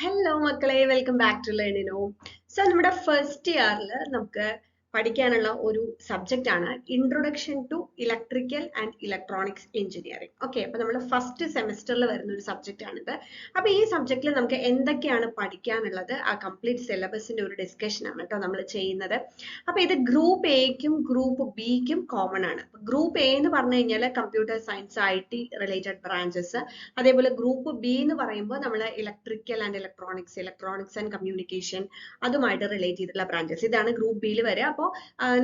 Hello മക്കളെ, welcome back to ലേണിനോ. So നമ്മുടെ ഫസ്റ്റ് ഇയറിൽ നമുക്ക് പഠിക്കാനുള്ള ഒരു സബ്ജക്റ്റ് ആണ് introduction to electrical and electronics engineering. Okay, അപ്പൊ നമ്മുടെ ഫസ്റ്റ് സെമിസ്റ്ററിൽ വരുന്ന ഒരു സബ്ജക്റ്റ് ആണിത്. അപ്പൊ ഈ സബ്ജക്റ്റിൽ നമുക്ക് എന്തൊക്കെയാണ് പഠിക്കാനുള്ളത്, ആ കംപ്ലീറ്റ് സിലബസിന്റെ ഒരു ഡിസ്കഷൻ ആണ് കേട്ടോ നമ്മൾ ചെയ്യുന്നത്. അപ്പൊ ഇത് ഗ്രൂപ്പ് എക്കും ഗ്രൂപ്പ് ബിക്കും കോമൺ ആണ്. ഗ്രൂപ്പ് എ എന്ന് പറഞ്ഞു കഴിഞ്ഞാൽ computer science IT related branches, അതേപോലെ ഗ്രൂപ്പ് ബി എന്ന് പറയുമ്പോൾ നമ്മൾ electrical and electronics and communication അതുമായിട്ട് റിലേറ്റ് ചെയ്തിട്ടുള്ള ബ്രാഞ്ചസ്. ഇതാണ് ഗ്രൂപ്പ് ബിയിൽ വരിക. അപ്പോൾ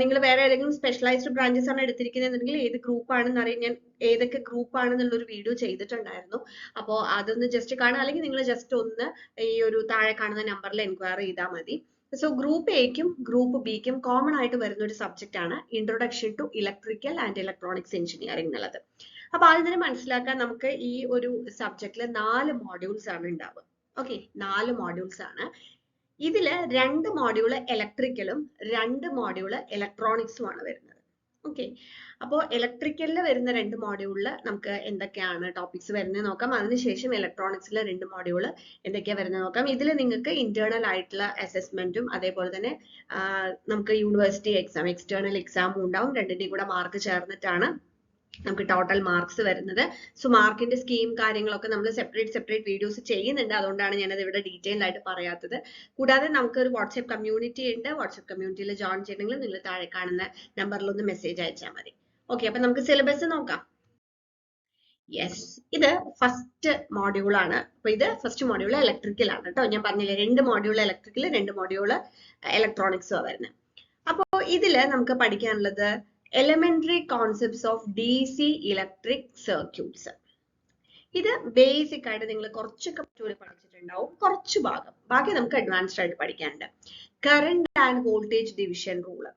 നിങ്ങൾ വേറെ ഏതെങ്കിലും സ്പെഷ്യലൈസ്ഡ് ബ്രാഞ്ചസ് ആണ് എടുത്തിരിക്കുന്നതെങ്കിൽ ഏത് ഗ്രൂപ്പ് ആണെന്ന് അറിയാൻ ഞാൻ ഏതൊക്കെ ഗ്രൂപ്പ് ആണെന്നുള്ളൊരു വീഡിയോ ചെയ്തിട്ടുണ്ടായിരുന്നു. അപ്പോൾ അതൊന്ന് ജസ്റ്റ് കാണുക, അല്ലെങ്കിൽ നിങ്ങൾ ജസ്റ്റ് ഒന്ന് ഈ ഒരു താഴെ കാണുന്ന നമ്പറിൽ എൻക്വയറി ചെയ്താൽ മതി. സോ ഗ്രൂപ്പ് എക്കും ഗ്രൂപ്പ് ബിക്കും കോമൺ ആയിട്ട് വരുന്ന ഒരു സബ്ജക്റ്റ് ആണ് introduction to electrical and electronics engineering എന്നുള്ളത്. അപ്പൊ അതിനെ മനസ്സിലാക്കാൻ നമുക്ക് ഈ ഒരു സബ്ജക്റ്റില് 4 മോഡ്യൂൾസ് ആണ് ഉണ്ടാവുക. ഓക്കെ, 4 മോഡ്യൂൾസ് ആണ്. ഇതില് 2 മോഡ്യൂള് ഇലക്ട്രിക്കലും 2 മോഡ്യൂള് ഇലക്ട്രോണിക്സും ആണ് വരുന്നത്. ഓക്കെ, അപ്പോൾ ഇലക്ട്രിക്കലിൽ വരുന്ന 2 മോഡ്യൂളില് നമുക്ക് എന്തൊക്കെയാണ് ടോപ്പിക്സ് വരുന്നത് നോക്കാം. അതിനുശേഷം ഇലക്ട്രോണിക്സിലെ 2 മോഡ്യൂള് എന്തൊക്കെയാ വരുന്നത് നോക്കാം. ഇതിൽ നിങ്ങൾക്ക് ഇന്റേണൽ ആയിട്ടുള്ള അസസ്മെന്റും അതേപോലെ തന്നെ നമുക്ക് യൂണിവേഴ്സിറ്റി എക്സാം, എക്സ്റ്റേണൽ എക്സാമും ഉണ്ടാവും. രണ്ടിന്റെയും കൂടെ മാർക്ക് ചേർന്നിട്ടാണ് നമുക്ക് ടോട്ടൽ മാർക്സ് വരുന്നത്. സോ മാർക്കിന്റെ സ്കീം കാര്യങ്ങളൊക്കെ നമ്മൾ സെപ്പറേറ്റ് വീഡിയോസ് ചെയ്യുന്നുണ്ട്. അതുകൊണ്ടാണ് ഞാനത് ഇവിടെ ഡീറ്റെയിൽ ആയിട്ട് പറയാത്തത്. കൂടാതെ നമുക്കൊരു വാട്സ്ആപ്പ് കമ്മ്യൂണിറ്റി ഉണ്ട്. വാട്സ്ആപ്പ് കമ്മ്യൂണിറ്റിയിൽ ജോയിൻ ചെയ്യണമെങ്കിൽ നിങ്ങൾ താഴെ കാണുന്ന നമ്പറിൽ ഒന്ന് മെസ്സേജ് അയച്ചാൽ മതി. ഓക്കെ, അപ്പൊ നമുക്ക് സിലബസ് നോക്കാം. യെസ്, ഇത് ഫസ്റ്റ് മോഡ്യൂൾ ആണ്. അപ്പൊ ഇത് ഫസ്റ്റ് മോഡ്യൂൾ ഇലക്ട്രിക്കൽ ആണ് കേട്ടോ. ഞാൻ പറഞ്ഞില്ലേ 2 മോഡ്യൂൾ ഇലക്ട്രിക്കൽ, 2 മോഡ്യൂൾ ഇലക്ട്രോണിക്സും വരുന്നത്. അപ്പോ ഇതില് നമുക്ക് പഠിക്കാനുള്ളത് elementary concepts of DC electric circuits. ഇത് ബേസിക് ആയിട്ട് നിങ്ങൾ കുറച്ചൊക്കെ പഠിച്ചിട്ടുണ്ടാവും, കുറച്ച് ഭാഗം. ബാക്കി നമുക്ക് അഡ്വാൻസ്ഡ് ആയിട്ട് പഠിക്കാനുണ്ട്. Current and voltage division rule,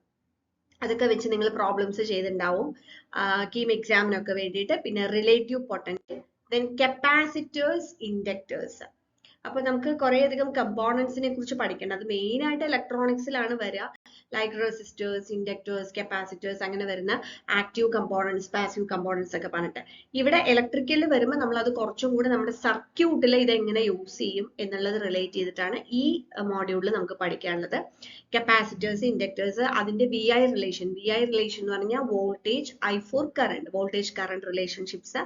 അതൊക്കെ വെച്ച് നിങ്ങൾ പ്രോബ്ലംസ് ചെയ്തിട്ടുണ്ടാവും കീം എക്സാമിനൊക്കെ വേണ്ടിയിട്ട്. പിന്നെ relative potential, then capacitors, inductors. അപ്പൊ നമുക്ക് കുറെ അധികം കമ്പോണൻസിനെ കുറിച്ച് പഠിക്കേണ്ടത്. അത് മെയിൻ ആയിട്ട് ഇലക്ട്രോണിക്സിലാണ് വരിക. ലൈക്ക് റെസിസ്റ്റേഴ്സ്, ഇൻഡക്ടേഴ്സ്, കപ്പാസിറ്റേഴ്സ്, അങ്ങനെ വരുന്ന ആക്റ്റീവ് കമ്പോണൻസ്, പാസീവ് കമ്പോണൻസ് ഒക്കെ പറഞ്ഞിട്ട്. ഇവിടെ ഇലക്ട്രിക്കലിൽ വരുമ്പോൾ നമ്മൾ അത് കുറച്ചും കൂടെ നമ്മുടെ സർക്യൂട്ടിൽ ഇത് എങ്ങനെ യൂസ് ചെയ്യും എന്നുള്ളത് റിലേറ്റ് ചെയ്തിട്ടാണ് ഈ മോഡ്യൂളിൽ നമുക്ക് പഠിക്കാനുള്ളത്. കപ്പാസിറ്റേഴ്സ്, ഇൻഡക്ടേഴ്സ്, അതിന്റെ VI റിലേഷൻ എന്ന് പറഞ്ഞാൽ വോൾട്ടേജ് കറന്റ് റിലേഷൻഷിപ്സ്.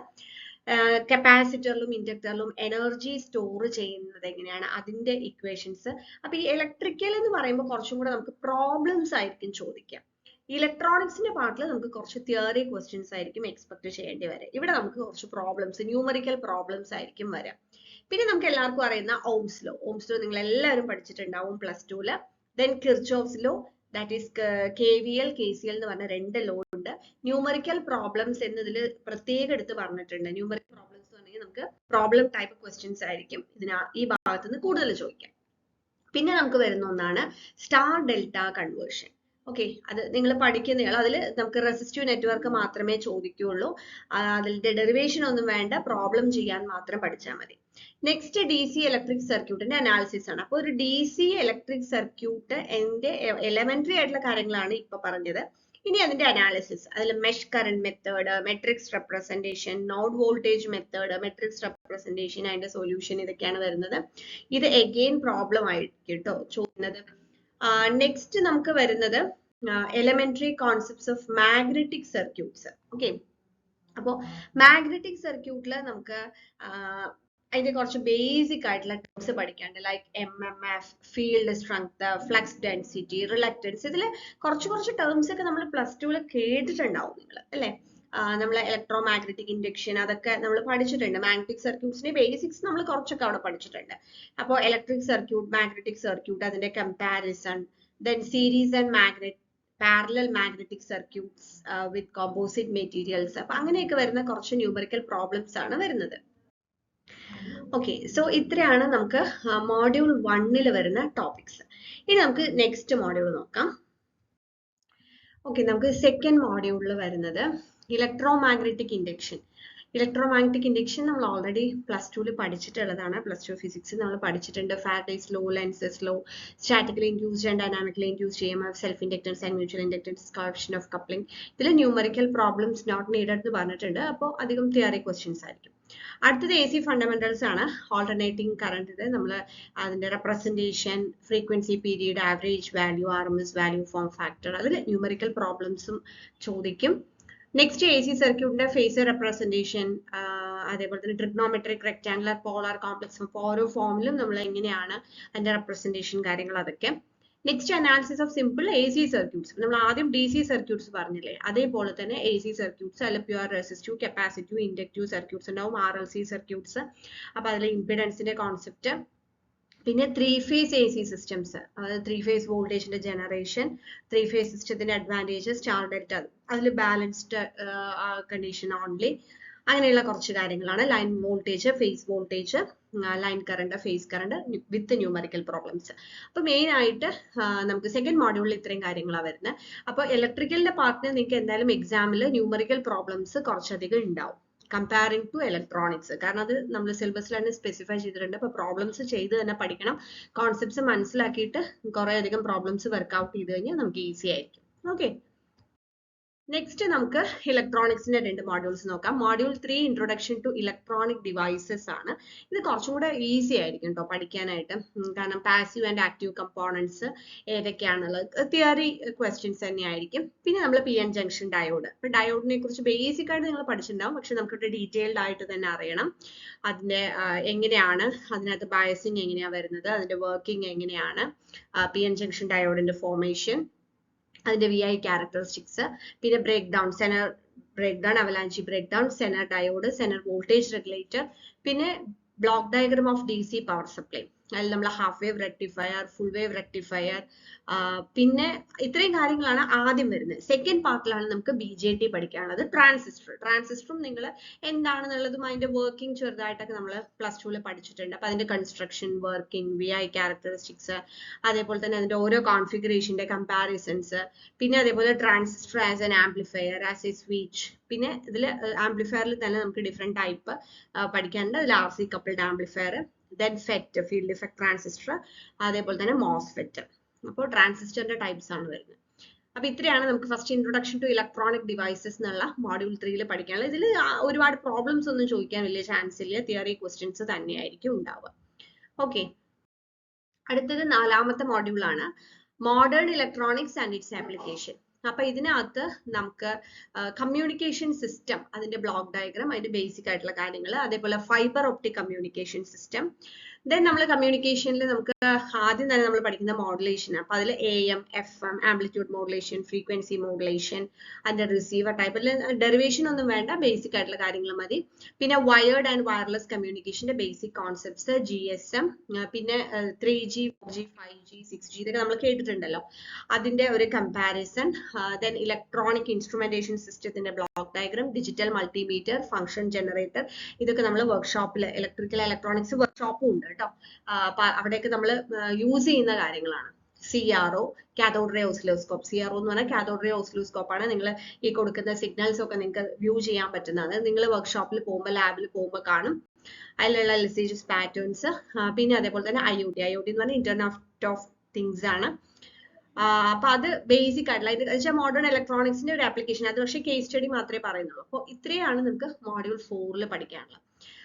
കപ്പാസിറ്ററിലും ഇൻഡക്ടറിലും എനർജി സ്റ്റോർ ചെയ്യുന്നത് എങ്ങനെയാണ്, അതിന്റെ ഇക്വേഷൻസ്. അപ്പൊ ഈ ഇലക്ട്രിക്കൽ എന്ന് പറയുമ്പോൾ കുറച്ചും കൂടെ നമുക്ക് പ്രോബ്ലംസ് ആയിരിക്കും ചോദിക്കാം. ഇലക്ട്രോണിക്സിന്റെ പാർട്ടിൽ നമുക്ക് കുറച്ച് തിയറി ക്വസ്റ്റ്യൻസ് ആയിരിക്കും എക്സ്പെക്ട് ചെയ്യേണ്ടി വരിക. ഇവിടെ നമുക്ക് കുറച്ച് പ്രോബ്ലംസ്, ന്യൂമറിക്കൽ പ്രോബ്ലംസ് ആയിരിക്കും വരിക. പിന്നെ നമുക്ക് എല്ലാവർക്കും അറിയുന്ന ഓംസ് ലോ നിങ്ങൾ എല്ലാവരും പഠിച്ചിട്ടുണ്ടാവും +2ല്. Then Kirchhoff's law, that is KVL, KCL എന്ന് പറഞ്ഞ 2 ലോ ഉണ്ട്. ന്യൂമറിക്കൽ പ്രോബ്ലംസ് എന്നതിൽ പ്രത്യേകം എടുത്ത് പറഞ്ഞിട്ടുണ്ട്. ന്യൂമറിക്കൽ പ്രോബ്ലംസ് എന്ന് പറഞ്ഞാൽ നമുക്ക് പ്രോബ്ലം ടൈപ്പ് ക്വസ്റ്റ്യൻസ് ആയിരിക്കും ഈ ഭാഗത്ത് നിന്ന് കൂടുതൽ ചോദിക്കാം. പിന്നെ നമുക്ക് വരുന്ന ഒന്നാണ് സ്റ്റാർ ഡെൽറ്റ കൺവേർഷൻ. ഓക്കെ, അത് നിങ്ങൾ പഠിക്കുന്നയാൾ, അതിൽ നമുക്ക് റെസിസ്റ്റീവ് നെറ്റ്വർക്ക് മാത്രമേ ചോദിക്കുകയുള്ളൂ. അതിന്റെ ഡെറിവേഷൻ ഒന്നും വേണ്ട, പ്രോബ്ലം ചെയ്യാൻ മാത്രം പഠിച്ചാൽ മതി. നെക്സ്റ്റ് DC ഇലക്ട്രിക് സർക്യൂട്ടിന്റെ അനാലിസിസ് ആണ്. അപ്പോൾ ഒരു DC ഇലക്ട്രിക് സർക്യൂട്ട് എന്റെ എലമെന്ററി ആയിട്ടുള്ള കാര്യങ്ങളാണ് ഇപ്പൊ പറഞ്ഞത്. ഇനി അതിന്റെ അനാലിസിസ്, അതിൽ mesh current method, matrix representation, node voltage method, matrix representation, അതിന്റെ സൊല്യൂഷൻ, ഇതൊക്കെയാണ് വരുന്നത്. ഇത് എഗെയിൻ പ്രോബ്ലം ആയിരിക്കും കേട്ടോ ചോദിക്കുന്നത്. നെക്സ്റ്റ് നമുക്ക് വരുന്നത് elementary concepts of magnetic circuits. Okay, അപ്പോൾ മാഗ്നറ്റിക് സർക്യൂട്ടിൽ നമുക്ക് അതിന്റെ കുറച്ച് ബേസിക് ആയിട്ടുള്ള ടേംസ് പഠിക്കാനുണ്ട്. Like MMF, field strength, flux density, reluctance. ഇതിൽ കുറച്ച് ടേംസ് ഒക്കെ നമ്മൾ +2ല് കേട്ടിട്ടുണ്ടാവും നിങ്ങൾ, അല്ലെ? നമ്മൾ ഇലക്ട്രോ മാഗ്നറ്റിക് ഇൻഡക്ഷൻ, അതൊക്കെ നമ്മൾ പഠിച്ചിട്ടുണ്ട്. മാഗ്നറ്റിക് സർക്യൂട്ട്സിന്റെ ബേസിക്സ് നമ്മൾ കുറച്ചൊക്കെ അവിടെ പഠിച്ചിട്ടുണ്ട്. അപ്പോൾ ഇലക്ട്രിക് സർക്യൂട്ട്, മാഗ്നറ്റിക് സർക്യൂട്ട്, അതിന്റെ comparison, then series and parallel magnetic circuits with composite materials. അപ്പൊ അങ്ങനെയൊക്കെ വരുന്ന കുറച്ച് ന്യൂമറിക്കൽ പ്രോബ്ലംസ് ആണ് വരുന്നത്. ഓക്കെ, സോ ഇത്രയാണ് നമുക്ക് മോഡ്യൂൾ 1ൽ വരുന്ന ടോപ്പിക്സ്. ഇനി നമുക്ക് നെക്സ്റ്റ് മോഡ്യൂൾ നോക്കാം. ഓക്കെ, നമുക്ക് സെക്കൻഡ് മോഡ്യൂളിൽ വരുന്നത് ഇലക്ട്രോ മാഗ്നറ്റിക് ഇൻഡക്ഷൻ. നമ്മൾ ഓൾറെഡി +2ല് പഠിച്ചിട്ടുള്ളതാണ്. +2 ഫിസിക്സ് നമ്മൾ പഠിച്ചിട്ടുണ്ട്. Faraday's law, Lenz's law, statically induced and dynamically induced EMF, self inductance and mutual inductance, coefficient of coupling. ഇതിൽ ന്യൂമറിക്കൽ പ്രോബ്ലംസ് നോട്ട് നീഡഡ് എന്ന് പറഞ്ഞിട്ടുണ്ട്. അപ്പോൾ അധികം തിയറി ക്വസ്റ്റ്യൻസ് ആയിരിക്കും. അടുത്തത് AC ഫണ്ടമെന്റൽസ് ആണ്. ഓൾട്ടർനേറ്റിംഗ് കറണ്ട്, ഇത് നമ്മൾ അതിന്റെ representation, frequency period, average value, RMS value, form factor, അതിൽ ന്യൂമറിക്കൽ പ്രോബ്ലംസും ചോദിക്കും. നെക്സ്റ്റ് AC സർക്യൂട്ടിന്റെ ഫേസർ റെപ്രസെന്റേഷൻ, അതേപോലെ തന്നെ trigonometric, rectangular, polar, complex form, ഓരോ ഫോമിലും നമ്മൾ എങ്ങനെയാണ് അതിന്റെ റെപ്രസെന്റേഷൻ കാര്യങ്ങൾ അതൊക്കെ. Next analysis of simple AC circuits. നമ്മൾ ആദ്യം DC സർക്യൂട്ട്സ് പറഞ്ഞില്ലേ, അതേപോലെ തന്നെ AC സർക്യൂട്ട്സ്, അതിൽ pure resistive, capacitive, inductive circuits ഉണ്ടാവും, RLC സർക്യൂട്ട്സ്. അപ്പൊ അതിൽ ഇംപിഡൻസിന്റെ കോൺസെപ്റ്റ്, പിന്നെ 3-phase AC സിസ്റ്റംസ്, അതായത് 3-phase വോൾട്ടേജിന്റെ ജനറേഷൻ, 3-phase സിസ്റ്റത്തിന്റെ അഡ്വാൻറ്റേജ്, സ്റ്റാർ ഡെൽറ്റ, അതിൽ ബാലൻസ്ഡ് കണ്ടീഷൻ ഓൺലി, അങ്ങനെയുള്ള കുറച്ച് കാര്യങ്ങളാണ്. Line voltage, phase voltage, line current, phase current with numerical problems. അപ്പൊ മെയിൻ ആയിട്ട് നമുക്ക് സെക്കൻഡ് മോഡ്യൂളിൽ ഇത്രയും കാര്യങ്ങളാണ് വരുന്നത്. അപ്പൊ ഇലക്ട്രിക്കലിന്റെ പാർട്ടിന് നിങ്ങൾക്ക് എന്തായാലും എക്സാമിൽ ന്യൂമറിക്കൽ പ്രോബ്ലംസ് കുറച്ചധികം ഉണ്ടാവും കമ്പയറിംഗ് ടു ഇലക്ട്രോണിക്സ്. കാരണം അത് നമ്മൾ സിലബസിൽ തന്നെ സ്പെസിഫൈ ചെയ്തിട്ടുണ്ട്. അപ്പൊ പ്രോബ്ലംസ് ചെയ്ത് തന്നെ പഠിക്കണം. കോൺസെപ്റ്റ്സ് മനസ്സിലാക്കിയിട്ട് കുറെ അധികം പ്രോബ്ലംസ് വർക്ക്ഔട്ട് ചെയ്ത് കഴിഞ്ഞാൽ നമുക്ക് ഈസി ആയിരിക്കും. ഓക്കെ, നെക്സ്റ്റ് നമുക്ക് ഇലക്ട്രോണിക്സിന്റെ 2 മോഡ്യൂൾസ് നോക്കാം. Module 3 introduction to electronic devices ആണ്. ഇത് കുറച്ചും കൂടെ ഈസി ആയിരിക്കും കേട്ടോ പഠിക്കാനായിട്ട്. കാരണം പാസീവ് ആൻഡ് ആക്റ്റീവ് കമ്പോണൻസ് ഏതൊക്കെയാണുള്ളത്, തിയറി ക്വസ്റ്റ്യൻസ് തന്നെയായിരിക്കും. പിന്നെ നമ്മൾ PN ജംഗ്ഷൻ ഡയോഡ്. അപ്പൊ ഡയോഡിനെ കുറിച്ച് ബേസിക് ആയിട്ട് നിങ്ങൾ പഠിച്ചിട്ടുണ്ടാവും, പക്ഷെ നമുക്ക് ഡീറ്റെയിൽഡ് ആയിട്ട് തന്നെ അറിയണം. അതിന്റെ എങ്ങനെയാണ് അതിനകത്ത് ബയസിങ് എങ്ങനെയാണ് വരുന്നത്, അതിന്റെ വർക്കിംഗ് എങ്ങനെയാണ്, PN ജംഗ്ഷൻ ഡയോഡിന്റെ ഫോർമേഷൻ, അതിന്റെ VI ക്യാരക്ടറിസ്റ്റിക്സ്, പിന്നെ breakdown, Zener breakdown, avalanche breakdown, Zener diode, Zener voltage regulator, പിന്നെ block diagram of DC power supply, അതിൽ നമ്മൾ half wave rectifier, full wave rectifier, പിന്നെ ഇത്രയും കാര്യങ്ങളാണ് ആദ്യം വരുന്നത്. സെക്കൻഡ് പാർട്ടിലാണ് നമുക്ക് BJT പഠിക്കാനുള്ളത്. ട്രാൻസിസ്റ്ററും നിങ്ങൾ എന്താണെന്നുള്ളതും അതിന്റെ വർക്കിംഗ് ചെറുതായിട്ടൊക്കെ നമ്മൾ +2 പഠിച്ചിട്ടുണ്ട്. അപ്പൊ അതിന്റെ കൺസ്ട്രക്ഷൻ, വർക്കിംഗ്, VI ക്യാരക്ടറിസ്റ്റിക്സ്, അതേപോലെ തന്നെ അതിന്റെ ഓരോ കോൺഫിഗറേഷന്റെ കമ്പാരിസൺസ്, പിന്നെ അതേപോലെ transistor as an amplifier, as A switch, പിന്നെ ഇതിൽ ആംപ്ലിഫയറിൽ തന്നെ നമുക്ക് ഡിഫറെന്റ് ടൈപ്പ് പഠിക്കാനുണ്ട്. അതിൽ RC coupled amplifier, then FET, field effect transistor, അതേപോലെ തന്നെ MOSFET. അപ്പോൾ ട്രാൻസിസ്റ്ററിന്റെ ടൈപ്സ് ആണ് വരുന്നത്. അപ്പൊ ഇത്രയാണ് നമുക്ക് first introduction to electronic devices എന്നുള്ള മോഡ്യൂൾ 3 പഠിക്കാനുള്ളത്. ഇതിൽ ഒരുപാട് പ്രോബ്ലംസ് ഒന്നും ചോദിക്കാൻ വലിയ ചാൻസ് ഇല്ല, തിയറി ക്വസ്റ്റ്യൻസ് തന്നെയായിരിക്കും ഉണ്ടാവുക. ഓക്കെ, അടുത്തത് 4ാമത്തെ മോഡ്യൂളാണ് modern electronics and its application. അപ്പൊ ഇതിനകത്ത് നമുക്ക് കമ്മ്യൂണിക്കേഷൻ സിസ്റ്റം, അതിന്റെ ബ്ലോക്ക് ഡയഗ്രാം, അതിന്റെ ബേസിക് ആയിട്ടുള്ള കാര്യങ്ങൾ, അതേപോലെ fibre optic communication system. Then നമ്മൾ കമ്മ്യൂണിക്കേഷനിൽ നമുക്ക് ആദ്യം തന്നെ നമ്മൾ പഠിക്കുന്ന മോഡുലേഷൻ. അപ്പൊ അതിൽ AM, FM, amplitude modulation, frequency modulation, അതിന്റെ റിസീവർ ടൈപ്പ്, ഡെറിവേഷൻ ഒന്നും വേണ്ട, ബേസിക് ആയിട്ടുള്ള കാര്യങ്ങൾ മതി. പിന്നെ വയേർഡ് ആൻഡ് വയർലെസ് കമ്മ്യൂണിക്കേഷന്റെ ബേസിക് കോൺസെപ്റ്റ്സ്, GSM, പിന്നെ 3G, 4G, 5G, 6G, ഇതൊക്കെ നമ്മൾ കേട്ടിട്ടുണ്ടല്ലോ, അതിന്റെ ഒരു കമ്പാരിസൺ. ദെൻ ഇലക്ട്രോണിക് ഇൻസ്ട്രുമെന്റേഷൻ സിസ്റ്റത്തിന്റെ block diagram, digital multimeter, function generator, ഇതൊക്കെ നമ്മൾ വർക്ക്ഷോപ്പിൽ ഇലക്ട്രിക്കൽ ഇലക്ട്രോണിക്സ് വർക്ക്ഷോപ്പും ഉണ്ട് കേട്ടോ. അപ്പൊ അവിടെയൊക്കെ നമ്മൾ യൂസ് ചെയ്യുന്ന കാര്യങ്ങളാണ്. CRO, cathode ray oscilloscope. CRO എന്ന് പറഞ്ഞാൽ കാഥോഡ് റേ ഓസിലോസ്കോപ്പ് ആണ്. നിങ്ങൾ ഈ കൊടുക്കുന്ന സിഗ്നൽസ് ഒക്കെ നിങ്ങൾക്ക് വ്യൂ ചെയ്യാൻ പറ്റുന്നത് നിങ്ങൾ വർക്ക്ഷോപ്പിൽ പോകുമ്പോൾ, ലാബിൽ പോകുമ്പോൾ കാണും. അതിലുള്ള മെസ്സേജസ് പാറ്റേൺസ്, പിന്നെ അതേപോലെ തന്നെ IoT എന്ന് പറഞ്ഞാൽ ഇന്റർനെറ്റ് ഓഫ് തിങ്സ് ആണ്. അപ്പൊ അത് ബേസിക് ആയിട്ടുള്ള മോഡേൺ ഇലക്ട്രോണിക്സിന്റെ ഒരു ആപ്ലിക്കേഷൻ. അത് പക്ഷേ കേസ് സ്റ്റഡി മാത്രമേ പറയുന്നുള്ളൂ. അപ്പോൾ ഇത്രയാണ് നമുക്ക് മോഡ്യൂൾ 4 പഠിക്കാനുള്ളത്.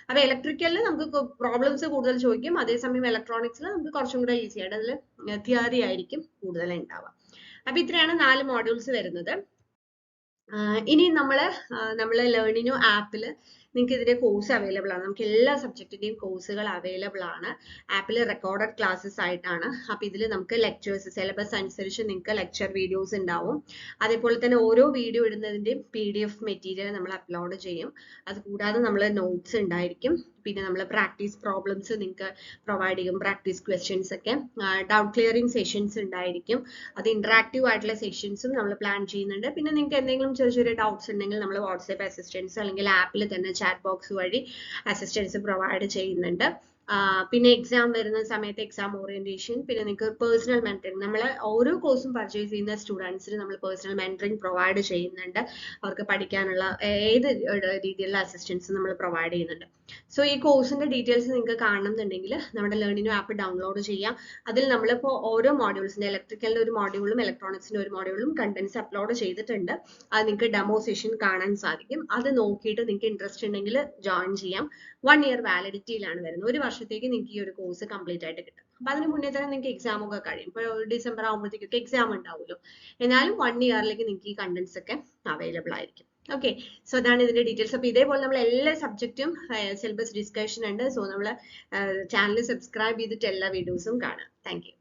അപ്പൊ ഇലക്ട്രിക്കലിൽ നമുക്ക് പ്രോബ്ലംസ് കൂടുതൽ ചോദിക്കും, അതേസമയം ഇലക്ട്രോണിക്സിൽ നമുക്ക് കുറച്ചും കൂടെ ഈസി ആയിട്ട് അതിൽ തിയറി ആയിരിക്കും കൂടുതൽ ഉണ്ടാവുക. അപ്പൊ ഇത്രയാണ് 4 മോഡ്യൂൾസ് വരുന്നത്. ഇനി നമ്മള് ലേണിനോ ആപ്പിൽ നിങ്ങൾക്ക് ഇതിന്റെ കോഴ്സ് അവൈലബിൾ ആണ്. നമുക്ക് എല്ലാ സബ്ജക്റ്റിന്റെയും കോഴ്സുകൾ അവൈലബിൾ ആണ്. ആപ്പിൽ റെക്കോർഡഡ് ക്ലാസ്സസ് ആയിട്ടാണ്. അപ്പൊ ഇതിൽ നമുക്ക് ലെക്ചേഴ്സ്, സിലബസ് അനുസരിച്ച് നിങ്ങൾക്ക് ലെക്ചർ വീഡിയോസ് ഉണ്ടാവും. അതേപോലെ തന്നെ ഓരോ വീഡിയോ ഇടുന്നതിന്റെയും PDF മെറ്റീരിയൽ നമ്മൾ അപ്ലോഡ് ചെയ്യും. അത് കൂടാതെ നമ്മൾ നോട്ട്സ് ഉണ്ടായിരിക്കും. പിന്നെ നമ്മൾ പ്രാക്ടീസ് പ്രോബ്ലംസ് നിങ്ങൾക്ക് പ്രൊവൈഡ് ചെയ്യും, പ്രാക്ടീസ് ക്വസ്റ്റ്യൻസ് ഒക്കെ, ഡൗട്ട് ക്ലിയറിംഗ് സെഷൻസ് ഉണ്ടായിരിക്കും. അത് ഇന്ററാക്റ്റീവ് ആയിട്ടുള്ള സെഷൻസും നമ്മൾ പ്ലാൻ ചെയ്യുന്നുണ്ട്. പിന്നെ നിങ്ങൾക്ക് എന്തെങ്കിലും ചെറിയ ചെറിയ ഡൗട്ട്സ് ഉണ്ടെങ്കിൽ നമ്മൾ വാട്സ്ആപ്പ് അസിസ്റ്റൻസ് അല്ലെങ്കിൽ ആപ്പിൽ തന്നെ ചാറ്റ് ബോക്സ് വഴി അസിസ്റ്റൻസ് പ്രൊവൈഡ് ചെയ്യുന്നുണ്ട്. പിന്നെ എക്സാം വരുന്ന സമയത്ത് എക്സാം ഓറിയന്റേഷൻ, പിന്നെ നിങ്ങൾക്ക് പേഴ്സണൽ മെന്ററിങ്, നമ്മൾ ഓരോ കോഴ്സും പർച്ചേസ് ചെയ്യുന്ന സ്റ്റുഡൻസിന് നമ്മൾ പേഴ്സണൽ മെന്ററിങ് പ്രൊവൈഡ് ചെയ്യുന്നുണ്ട്. അവർക്ക് പഠിക്കാനുള്ള ഏത് രീതിയിലുള്ള അസിസ്റ്റൻസ് നമ്മൾ പ്രൊവൈഡ് ചെയ്യുന്നുണ്ട്. സോ ഈ കോഴ്സിന്റെ ഡീറ്റെയിൽസ് നിങ്ങൾക്ക് കാണണമെന്നുണ്ടെങ്കിൽ നമ്മുടെ ലേണിംഗ് ആപ്പ് ഡൗൺലോഡ് ചെയ്യാം. അതിൽ നമ്മളിപ്പോൾ ഓരോ മോഡ്യൂൾസിന്റെ ഇലക്ട്രിക്കലിന്റെ ഒരു മോഡ്യൂളും ഇലക്ട്രോണിക്സിന്റെ ഒരു മോഡ്യൂളും കണ്ടന്റ്സ് അപ്ലോഡ് ചെയ്തിട്ടുണ്ട്. അത് നിങ്ങൾക്ക് ഡെമോ സെഷൻ കാണാൻ സാധിക്കും. അത് നോക്കിയിട്ട് നിങ്ങൾക്ക് ഇൻട്രസ്റ്റ് ഉണ്ടെങ്കിൽ ജോയിൻ ചെയ്യാം. 1 ഇയർ വാലിഡിറ്റിയിലാണ് വരുന്നത്. ഒരു വർഷത്തേക്ക് നിങ്ങൾക്ക് ഈ ഒരു കോഴ്സ് കംപ്ലീറ്റ് ആയിട്ട് കിട്ടും. അപ്പൊ അതിന് മുന്നേ തന്നെ നിങ്ങൾക്ക് എക്സാം ഒക്കെ കഴിയും. ഇപ്പോൾ ഡിസംബർ ആകുമ്പോഴത്തേക്കൊക്കെ എക്സാം ഉണ്ടാവുമല്ലോ. എന്നാലും 1 ഇയറിലേക്ക് നിങ്ങൾക്ക് ഈ കണ്ടന്റ്സ് ഒക്കെ അവൈലബിൾ ആയിരിക്കും. ഓക്കെ, സോ അതാണ് ഇതിന്റെ ഡീറ്റെയിൽസ്. അപ്പൊ ഇതേപോലെ നമ്മൾ എല്ലാ സബ്ജക്റ്റും സിലബസ് ഡിസ്കഷൻ ഉണ്ട്. സോ നമ്മൾ ചാനൽ സബ്സ്ക്രൈബ് ചെയ്തിട്ട് എല്ലാ വീഡിയോസും കാണാം. Thank you.